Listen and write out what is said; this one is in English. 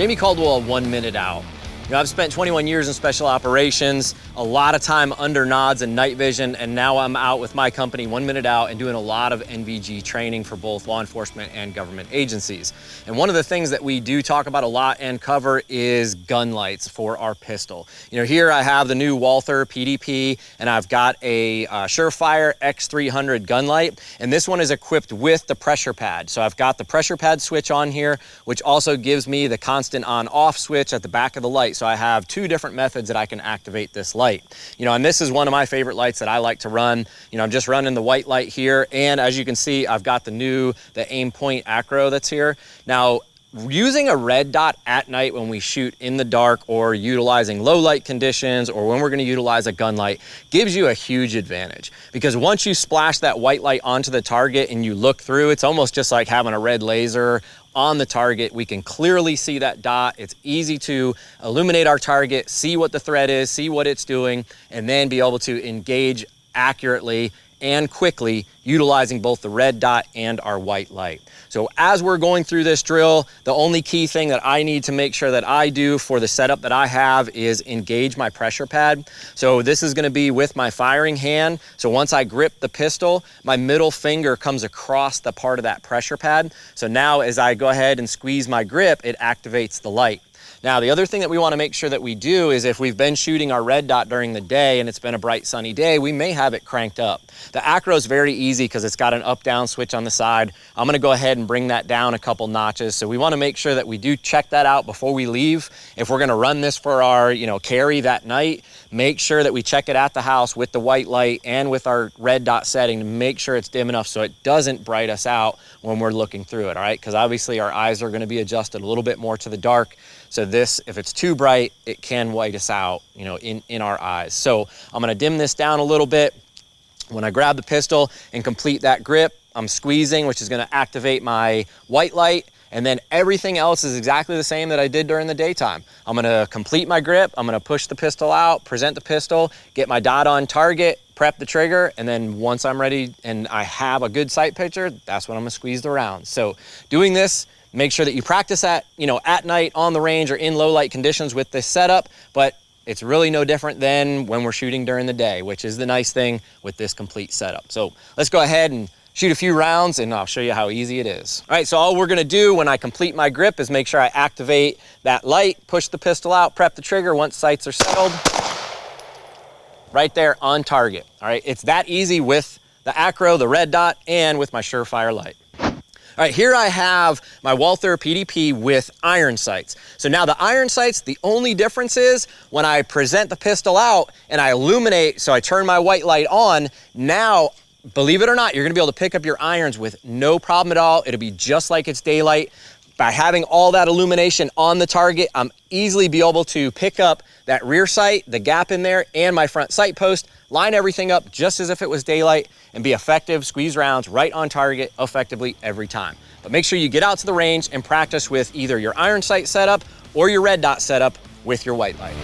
Jamey Caldwell, 1 minute out. You know, I've spent 21 years in special operations, a lot of time under nods and night vision, and now I'm out with my company 1 minute out and doing a lot of NVG training for both law enforcement and government agencies. And one of the things that we do talk about a lot and cover is gun lights for our pistol. You know, here I have the new Walther PDP, and I've got a Surefire X300 gun light, and this one is equipped with the pressure pad. So I've got the pressure pad switch on here, which also gives me the constant on-off switch at the back of the light. So I have two different methods that I can activate this light. You know, and this is one of my favorite lights that I like to run. You know, I'm just running the white light here, and as you can see, I've got the aim point acro that's here. Now, using a red dot at night when we shoot in the dark or utilizing low light conditions or when we're going to utilize a gun light gives you a huge advantage, because once you splash that white light onto the target and you look through, it's almost just like having a red laser on the target. We can clearly see that dot. It's easy to illuminate our target, see what the threat is, see what it's doing, and then be able to engage accurately and quickly utilizing both the red dot and our white light. So as we're going through this drill, the only key thing that I need to make sure that I do for the setup that I have is engage my pressure pad. So this is gonna be with my firing hand. So once I grip the pistol, my middle finger comes across the part of that pressure pad. So now as I go ahead and squeeze my grip, it activates the light. Now, the other thing that we want to make sure that we do is if we've been shooting our red dot during the day and it's been a bright sunny day, we may have it cranked up. The acro is very easy because it's got an up-down switch on the side. I'm going to go ahead and bring that down a couple notches. So we want to make sure that we do check that out before we leave. If we're going to run this for our, carry that night, make sure that we check it at the house with the white light and with our red dot setting to make sure it's dim enough so it doesn't bright us out when we're looking through it, all right? Because obviously our eyes are going to be adjusted a little bit more to the dark. So this, if it's too bright, it can white us out, in our eyes. So I'm gonna dim this down a little bit. When I grab the pistol and complete that grip, I'm squeezing, which is gonna activate my white light, and then everything else is exactly the same that I did during the daytime. I'm gonna complete my grip, I'm gonna push the pistol out, present the pistol, get my dot on target, prep the trigger, and then once I'm ready and I have a good sight picture, that's when I'm gonna squeeze the round. So doing this, make sure that you practice at night on the range or in low light conditions with this setup, but it's really no different than when we're shooting during the day, which is the nice thing with this complete setup. So let's go ahead and shoot a few rounds and I'll show you how easy it is. All right, so all we're gonna do when I complete my grip is make sure I activate that light, push the pistol out, prep the trigger once sights are settled. Right there on target, all right? It's that easy with the acro, the red dot, and with my Surefire light. All right, here I have my Walther PDP with iron sights. So now the iron sights, the only difference is when I present the pistol out and I illuminate, so I turn my white light on, now, believe it or not, you're gonna be able to pick up your irons with no problem at all. It'll be just like it's daylight. By having all that illumination on the target, I'm easily be able to pick up that rear sight, the gap in there, and my front sight post, line everything up just as if it was daylight, and be effective, squeeze rounds right on target effectively every time. But make sure you get out to the range and practice with either your iron sight setup or your red dot setup with your white light.